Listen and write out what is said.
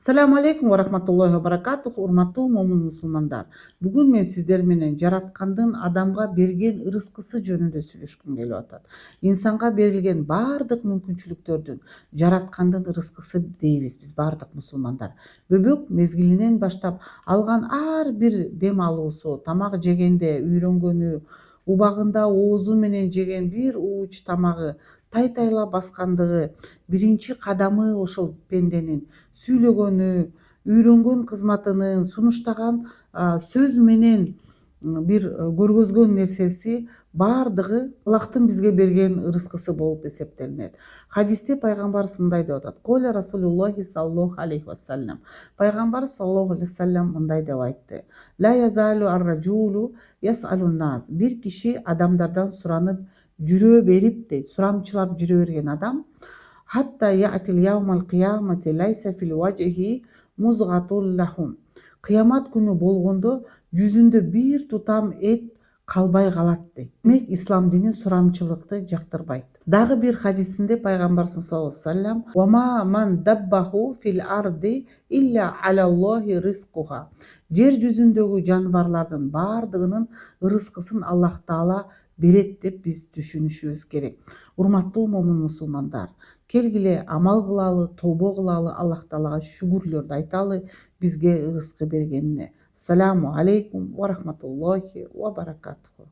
Assalamu alaikum wa rahmatullahi wa barakatuh. Урматтуу момун мусулмандар. Бүгүн мен сиздер менен жараткандын адамга берген ырыскысы жөнүндө сүйлөшкүм келип атат. Инсанга берилген баардык мүмкүнчүлүктөрдүн жараткандын ырыскысы дейбиз биз баардык мусулмандар. Бөбөк мезгилинен баштап алган ар бир дем алуусу, тамак жегенде үйрөнгөнү, убагында оозу менен жеген бир ууч тамагы, тайтайлап баскандыгы, биринчи кадамы ошол пенденин сүйлөгөнү, үйрөнгөн кызматынын, сунуштаган сөз менен бир көргөзгөн нерсеси баардыгы Аллахтын бизге берген ырыскысы болуп эсептелинет. Хадисте пайгамбарыбыз мындай деп атат: "Коля Расулуллахи саллаллаху алейхи вассалям". Пайгамбар саллаллаху алейхи вассалям мындай деп айтты: "Ла язалу ар-раджулу ясалун нас". Бир киши адамдардан суранып жүрө берип дейт, сурамчылап жүрө берген адам Hatta ya'til yawmal qiyamati laysa fil wajhi muzghatun lahum. Кыямат күнү болгондо жүзүндө бир тутам эт калбай калат дейт. Демек ислам дини сурамчылыкты жактырбайт. Дагы бир хадисинде пайгамбарыбыз саллаллаху алейхи вассалям: "Ва ма ман даббаху фил арди илля алаллахи ризкуха". Жер жүзүндөгү жаныбарлардын баардыгынын ырыскысын Аллах Таала берет деп биз түшүнүшүбүз керек. Урматтуу момун мусулмандар, келгиле амал кылалы, тобо кылалы, Аллах Таалага шүгүрлөрдү айталы бизге ырыскы бергенине. Саламу алейкум ва рахматуллахи ва баракатуху.